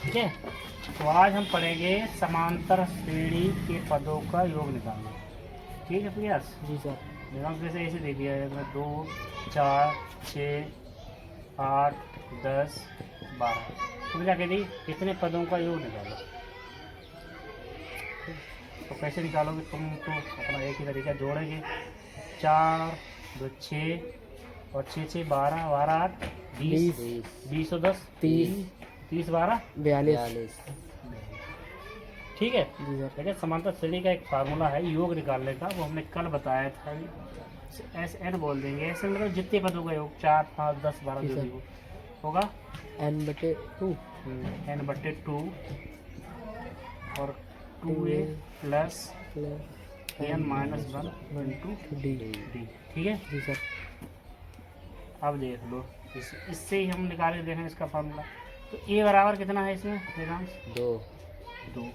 ठीक है। तो आज हम पढ़ेंगे समांतर श्रेणी के पदों का योग निकालना। ठीक है प्रयास। जी सर। निकाल जैसे ऐसे दे दिया है 2 4 6 8 10 12। तुम क्या कहती कितने पदों का योग निकालो। तो कैसे निकालोगे तुम? तो अपना एक ही तरीका जोड़ेंगे। 4 2 6 और 6 6 12 12 8 20 20 और 10 30 12 42। ठीक है। जी सर। देखिए समांतर श्रेणी का एक फार्मूला है योग निकालने का, वो हमने कल बताया था। एस एन बोल देंगे, ऐसे मतलब जितने पदों का योग 4 5 10 12 जो भी होगा n/2 n/2 और 2a plus n-1 into d। D. ठीक है। जी सर। अब देख लो, इससे ही हम निकाल के देखें इसका फार्मूला। तो a बराबर कितना है इसमें वेदांश? 2।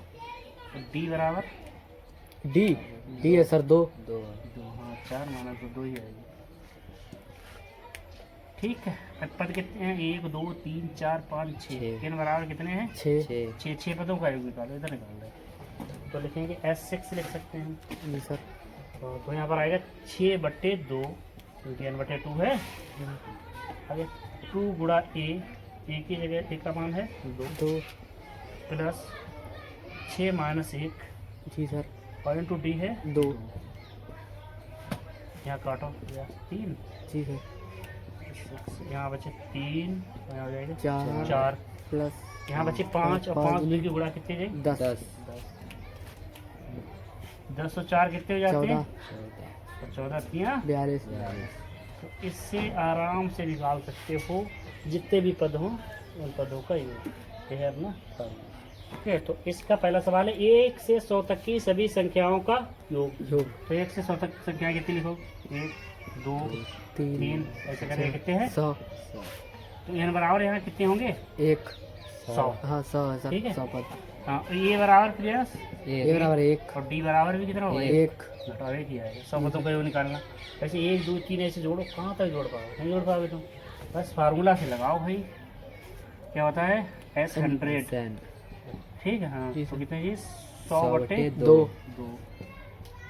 डी बराबर d है सर 2। हाँ 4 माइनस 2 ही आएगी। ठीक है। पद कितने हैं? 1 2 3 4 5 6। n बराबर कितने हैं? 6। 6 पदों का योग निकालो, इधर निकाल रहे। तो लिखेंगे S6 लिख सकते हैं। जी सर। तो यहाँ पर आएगा 6/2 क्योंकि n/2 है। आगे 2 गुणा a की जगह a का मान है 2 प्लस 6 माइनस 1 जी सर। और इंटू डी है 2। यहाँ काटो 3। जी सर। यहाँ बचे 3 यहाँ हो जाएगा 4 प्लस यहाँ बचे 5 और 5 2 की गुणा कितने जाएगी? 10। 10 और 4 कितने हो जाते हैं? 14। 14 3 42। तो इससे आराम से निकाल सकते हो जितने भी पद हों उन पदों का योग। यह है अपना फार्मूला। ठीक है। तो इसका पहला सवाल है 1 से 100 तक की सभी संख्याओं का योग। तो 1 से 100 तक संख्याएं कितनी लिखो? 1 2 3 ऐसे करके कितने हैं? 100। तो n बराबर यहाँ कितने होंगे? 1। 100। हाँ 100 है सर। ठीक है। 100 पद। हाँ ये बराबर प्रयास a बराबर 1 और डी बराबर भी कितना होगा? 1। घटाओ एक ही आएगा। 100 पदों का योग निकालना। ऐसे 1 2 3 ऐसे जोड़ो, कहाँ तक जोड़ पाओगे? नहीं जोड़ पाओगे तुम। बस फार्मूला से लगाओ भाई। क्या होता है? S100। ठीक है। हाँ तो कितने जी? 100/2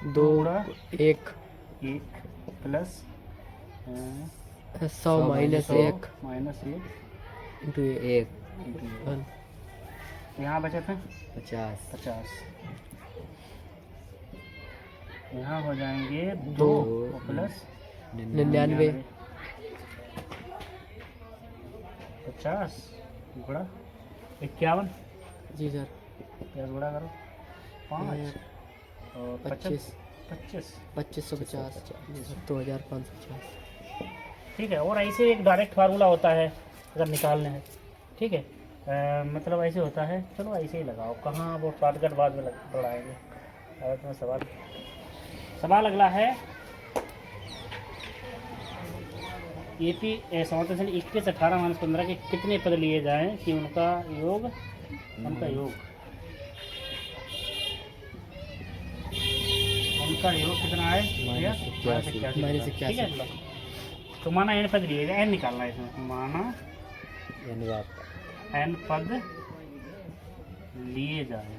2 गुणा 1 प्लस 100 माइनस 1 माइनस 1 इंटू 1। यहाँ बचे थे 50। यहाँ हो जाएंगे 2 दो प्लस 99। 50 गुणा 51। जी सर। 50 गुणा करो 5 और 25 25 2550 2550। ठीक है। और ऐसे एक डायरेक्ट फार्मूला होता है अगर निकालने है। ठीक है। मतलब ऐसे होता है। चलो ऐसे ही लगाओ, कहाँ वो शॉर्टकट बाद में बढ़ाएंगे। अगर तुम्हें सवाल अगला है AP 21 18 माइनस 15 के कितने पद लिए जाएं कि उनका योग कितना है? -81। ठीक है। तो माना n पद लिए जाए, n निकालना है इसमें। माना n पद लिए जाए।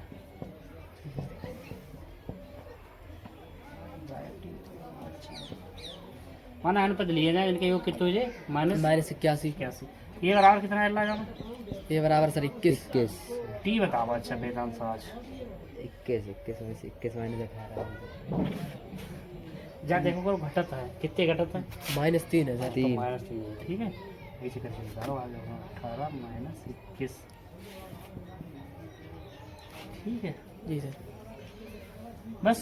माना n पद लिए जाए, इनके योग कितने हो जाए? -81। ये बराबर कितना है? ये बराबर सर 21। टी बताओ। अच्छा वेदांत आज 21 माइनस 18। जा देखो करो घटत है, कितने घटत है? -3 है सर। तो -3 है। ठीक है। ऐसे करके निकालो आ जाओ 18 माइनस 21। ठीक है। जी सर। बस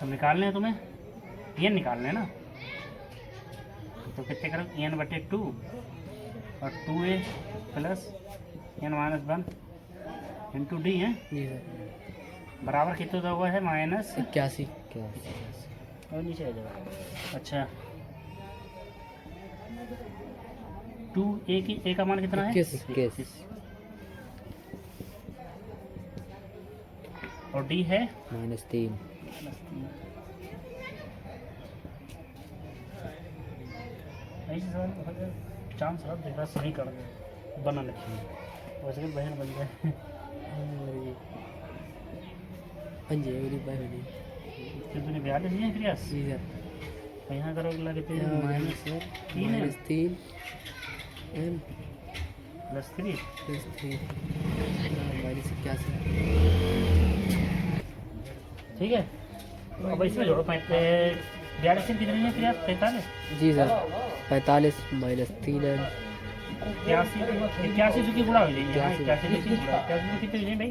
हम निकालने हैं तुम्हें, ये निकालने हैं ना। तो कितने करो? n/2 और 2a plus n-1 into D है। जी सर। बराबर कितने का हुआ है? -81। 81। और नीचे आ जाओ। अच्छा 2a का मान कितना है? 21। और डी है -3। ऐसे चांस रख देगा, सही कर दे बना लिखिए। वैसे बहन बन गए। पंजे वाली बहनी। फिर तूने ब्याह नहीं है प्रयास। जी सर। तो यहाँ करो अगला कितने माइनस सर तीन है -3 m +3 +3 -81। ठीक है। तो अब इसमें जोड़ो 42 कितनी है प्रयास 45 जी सर 45 -3 m 81 की गुणा हो जाएगी। हाँ 81 की गुणा 81 कितनी है भाई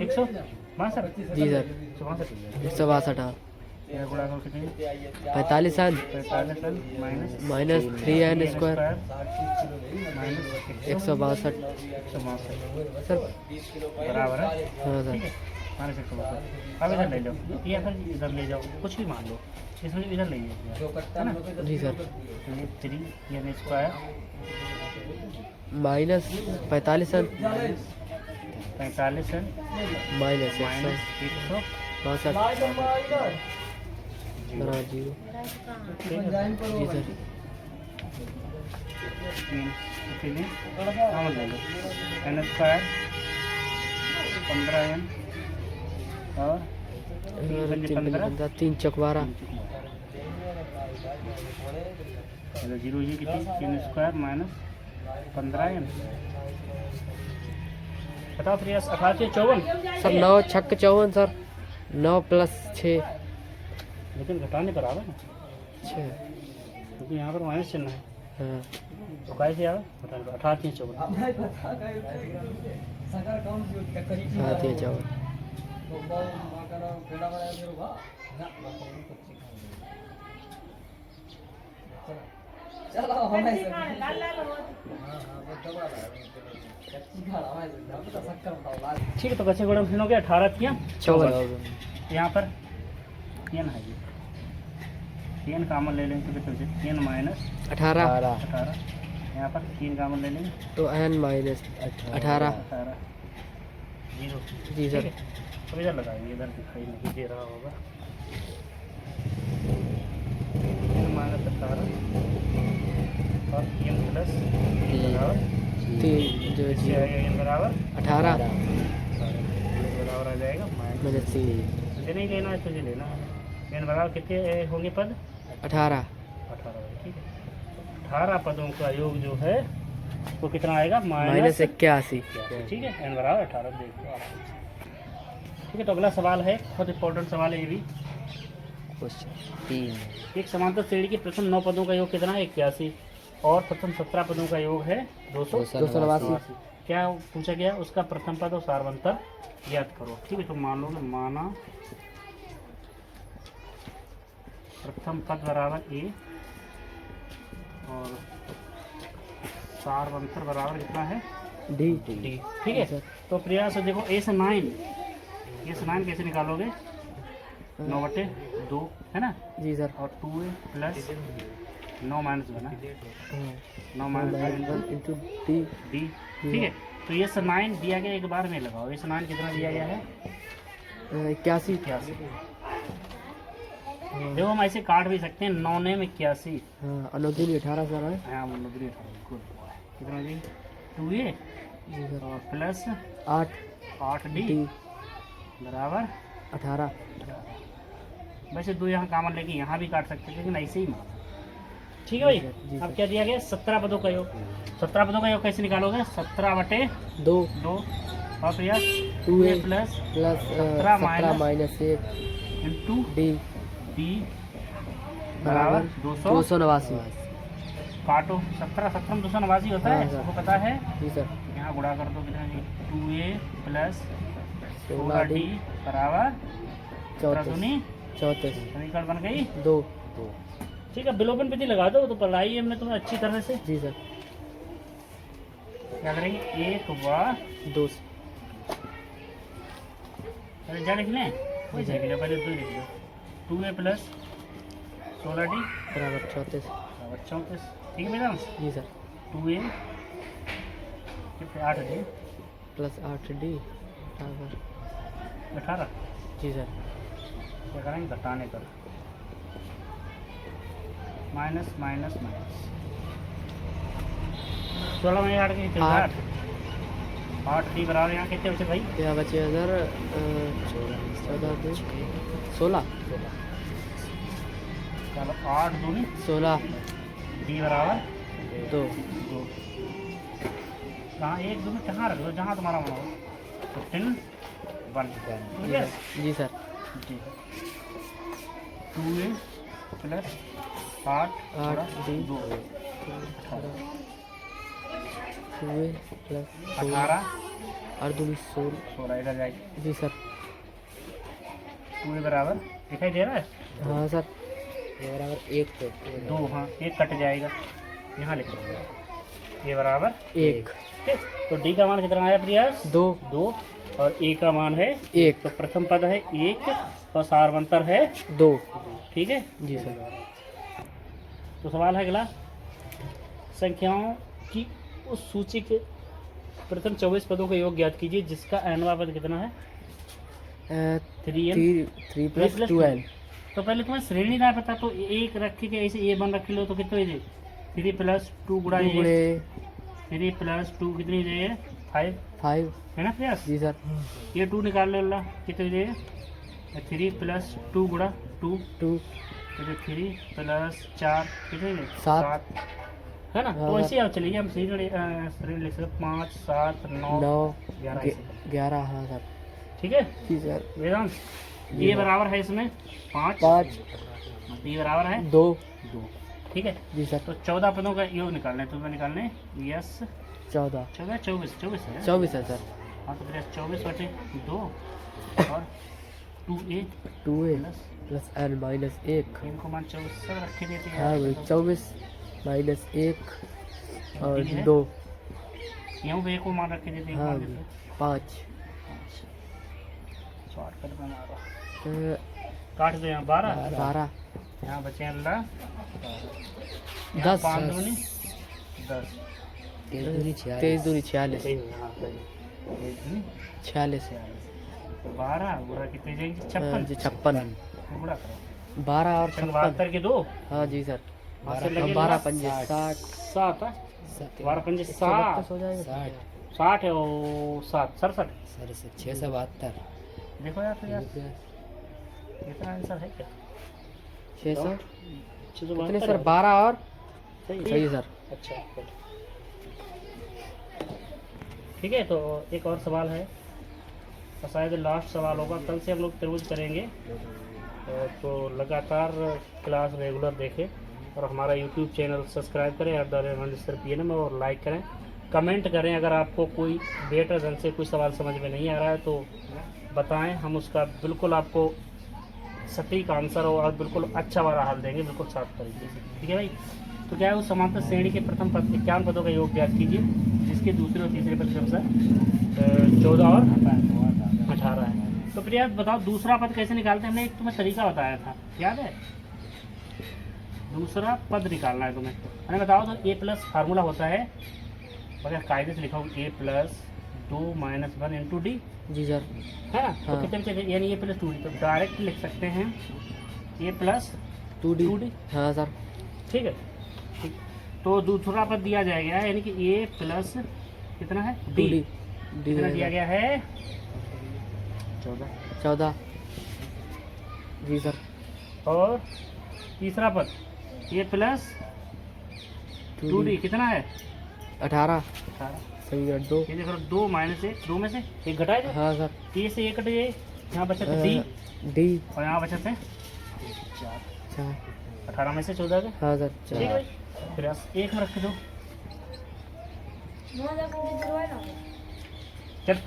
162 जी सर 162 162 हाँ। यह गुणा करो कितनी 45 n 45 minus -3n square minus 162 162 sir. बराबर है। हाँ ठीक सर है माइनस 162 अब इधर ले लो या फिर इधर ले जाओ कुछ भी मान लो इसमें इधर ले जाओ है ना। जी सर तो ये 3 यानी स्क्वायर -45 n माइनस 45 है माइनस माइनस 162 बराबर 0। जी सर 3 कॉमन ले लो एन स्क्वायर 15 एन और 15 3 चौक 12 जीरो ये कितनी 3 स्क्वायर माइनस 15 एन बताओ प्रयास 88 54 सर 9 छक्क 54 सर 9 + 6 लेकिन घटाने पर आवे ना 6 क्योंकि यहाँ पर माइनस चिन्ह है हाँ तो कैसे आवे घटाने पर 88 54 हाँ 54 ठीक है। तो बच्चे गुणन फिर हो गया 18 थिया 54 यहाँ पर एन है ये एन कामन ले लेंगे तो कितने 3 माइनस 18 18 यहाँ पर 3 कामन ले लेंगे तो n -18 18 जीरो जी सर। तो इधर लगाएंगे इधर दिखाई नहीं दे रहा होगा माइनस 18 और एन प्लस बराबर 3 जो इससे आएगा एन बराबर 18 बराबर आ जाएगा माइनस -3 तुझे नहीं लेना है तुझे लेना है एन बराबर कितने होंगे पद 18 18 ठीक है। 18 पदों का योग जो है वो कितना आएगा माइनस -81 ठीक है एन बराबर 18 देखो आप। ठीक है। तो अगला सवाल है बहुत इंपॉर्टेंट सवाल है ये भी। क्वेश्चन 3 एक समांतर श्रेणी के प्रथम 9 पदों का योग कितना है 81 और प्रथम 17 पदों का योग है 289 क्या पूछा गया उसका प्रथम पद और सार्वंतर ज्ञात करो। ठीक है। तो मान लो माना प्रथम पद बराबर a और सार्वंतर बराबर कितना है D d। ठीक है। तो प्रयास देखो a से 9 कैसे निकालोगे 9/2 है ना जी सर। और 2a प्लस 9 माइनस बना 9 माइनस × D डी। ठीक है। तो ये से 9 दिया गया एक बार में लगाओ ये से 9 कितना दिया गया है 81 81। देखो हम ऐसे काट भी सकते हैं 9 ने 81 हाँ अनुदिन 18 सर है हाँ मुद्री कितना जी 2a जी सर। और प्लस 8 8d D बराबर 18 वैसे 2 यहाँ कामन लेके यहाँ भी काट सकते हैं लेकिन ऐसे ही माना। ठीक है भाई। जी अब क्या दिया गया 17 पदों का योग 17 पदों का योग कैसे निकालोगे 17/2 2 और प्रयास 2a plus plus 17 -1 into D D बराबर 289 काटो 17 में 289 होता है हाँ, सर। आपको पता है। जी सर। यहाँ गुणा कर दो कितना 2a प्लस 16D बराबर 34 समीकरण बन गई 2 ठीक है। विलोपन विधि लगा दो तो पढ़ाई हमने तुम्हें अच्छी तरह से जी सर। क्या करेंगे 1 व 2 क्या लिख लें कोई लिख लो पहले 2 लिख लो 2a प्लस 16d बराबर 34 बराबर 34 ठीक है बेटा जी sir. 2a 8d plus 8D बराबर 18 जी सर। क्या करेंगे घटाने पर माइनस 16 में 8 के 8 8 डी बराबर यहाँ कितने बचे भाई? यहाँ बचे इधर 14 2 16 चलो 8 दूनी 16 डी बराबर 2 2। कहाँ एक दूनी कहाँ रख दो जहाँ तुम्हारा मन हो। 15 1 ठीक है जी सर। जी। 2a प्लस 8 8 डी 2 2 प्लस 18 और 2 16 16 इधर जाएगी। जी सर। 2a बराबर दिखाई दे रहा है? हाँ सर। बराबर 1 तो 2 हाँ एक कट जाएगा यहाँ लिखो ये बराबर 1 ठीक है। तो डी का मान कितना आया प्रियास? 2 2 और ए का मान है 1 तो प्रथम पद है 1 और सारवंतर है 2 ठीक है। जी सर। तो सवाल है अगला, संख्याओं की उस सूची के प्रथम 24 पदों का योग ज्ञात कीजिए जिसका nवां पद कितना है? 3n 3 plus 2n। तो पहले तुम्हें श्रेणी ना पता तो एक रखे के ऐसे ए बन रख लो तो कितने दे? 3 प्लस 2 गुणा ए 3 प्लस 2 कितनी दे? 5 है ना प्रयास? जी सर। ये 2 निकाल लो अल्लाह कितनी दे? 3 प्लस 2 गुणा 2 2 3 प्लस 4 कितनी दे? 7 है ना। हाँ। तो ऐसे आप चलिए हम श्रेणी लिख सकते 5 7 9 9 11 11 हाँ सर। ठीक है जी सर। वेदांत। जी ये हाँ। बराबर है इसमें 5 ये बराबर है 2 ठीक है। जी सर। तो 14 पदों का योग निकालना है तुम्हें निकालने यस 14 24 है 24 है सर। हाँ तो फिर 24 बटे 2 और 2a 2a plus plus n minus 1 इनको मान 24 सब रखे देते हैं। हाँ भाई 24 माइनस 1 और ठीक है। 2 यहाँ पे एक को मान रखे देते हैं हाँ मान भाई देते हैं। 5 शॉर्टकट में मारो काट दो यहाँ 12 12 यहाँ बचे हैं अल्लाह 10 5 दूनी 10 23 दूनी 46 सही है, हाँ, सही है। 46 12 गुणा कितने जाएंगे? हाँ 56 जी 56 गुणा करो 12 और 56 72 के 2 हाँ जी सर। 12 पंजे 60 7 12 पंजे 7 हो जाएगा 60 है और 7 67 672 देखो यार तो यार इतना आंसर है क्या? 600 672 कितने सर 12 और सही सही है सर। अच्छा ठीक है। तो एक और सवाल है और शायद लास्ट सवाल होगा, कल से हम लोग त्रिभुज करेंगे। तो लगातार क्लास रेगुलर देखें और हमारा यूट्यूब चैनल सब्सक्राइब करें @PNM और लाइक करें, कमेंट करें। अगर आपको कोई बेटर ढंग से कोई सवाल समझ में नहीं आ रहा है तो बताएं, हम उसका बिल्कुल आपको सटीक आंसर और बिल्कुल अच्छा वाला हल देंगे, बिल्कुल साफ तरीके से। ठीक है भाई। तो क्या है उस समांतर श्रेणी के प्रथम पद 51 पदों का योग ज्ञात कीजिए जिसके दूसरे और तीसरे पद क्रमशः 14 और 18 है। तो प्रिया बताओ दूसरा पद कैसे निकालते हैं? हमने एक तुम्हें तरीका बताया था, याद है? दूसरा पद निकालना है तुम्हें, मैंने बताओ। तो ए प्लस फार्मूला होता है, अगर कायदे से लिखा A plus 2 minus 1 into D जी सर। है ना। तो हाँ। कितने बचे? यानी ए प्लस 2d, तो डायरेक्ट लिख सकते हैं ए प्लस 2D हाँ सर। ठीक है। ठीक। तो दूसरा पद दिया जाएगा यानी कि ए प्लस कितना है? 2D कितना दिया गया है? 14 जी सर। और तीसरा पद ए प्लस 2d कितना है? 18 18। सही है 2 ये देखो 2 माइनस 1, 2 में से एक घटाए थे, हाँ सर। ए से एक कट गए, यहाँ बचा था डी डी और यहाँ बचा थे 4 18 में से 14 के। हाँ सर ठीक है 4 भाई। फिर एक में रख दो चल।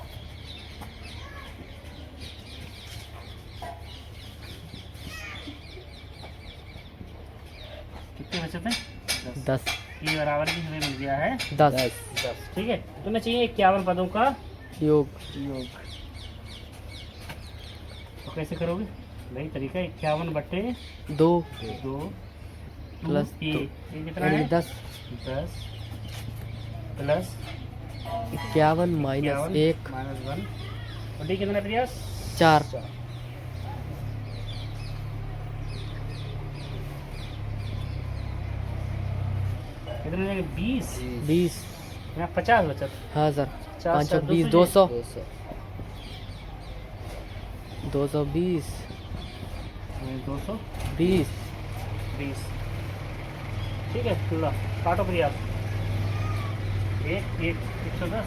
कितने बचे थे? 10 ये बराबर भी हमें मिल गया है 10 10। ठीक है। तुम्हें चाहिए 51 पदों का योग योग। तो कैसे करोगे? वही तरीका 51 बटे 2 2 प्लस ये 2 कितना है? 10 10 प्लस 51 माइनस 1 माइनस 1 और डी कितना प्रयास? 4 कितना 20 20 यहाँ 50 बचा था। हाँ सर। चार 5 चार 20 200 200 220 220 20 ठीक है। लो काटो भैया आप। एक एक 110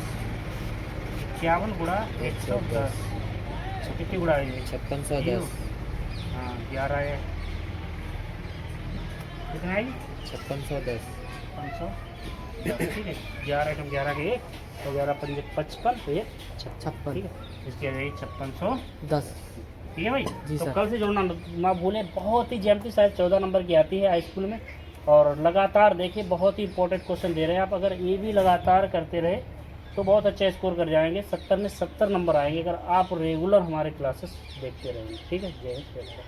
51 गुणा 110 कितनी गुणा आएगी? 5610 हाँ 11 है, कितना आएगी? 5610 500 ठीक है। 11 कम 11 के एक तो 11 पंजे 55 तो ये 56 ठीक 56 है। इसकी आ जाएगी 5610 ठीक है भाई। जी तो सर। कल से जोड़ना ना भूलें, बहुत ही ज्योमेट्री शायद 14 नंबर की आती है हाई स्कूल में, और लगातार देखिए बहुत ही इंपॉर्टेंट क्वेश्चन दे रहे हैं आप। अगर ये भी लगातार करते रहे तो बहुत अच्छा स्कोर कर जाएंगे, 70 में 70 नंबर आएंगे अगर आप रेगुलर हमारे क्लासेस देखते रहेंगे। ठीक है, जय हिंद जय भारत।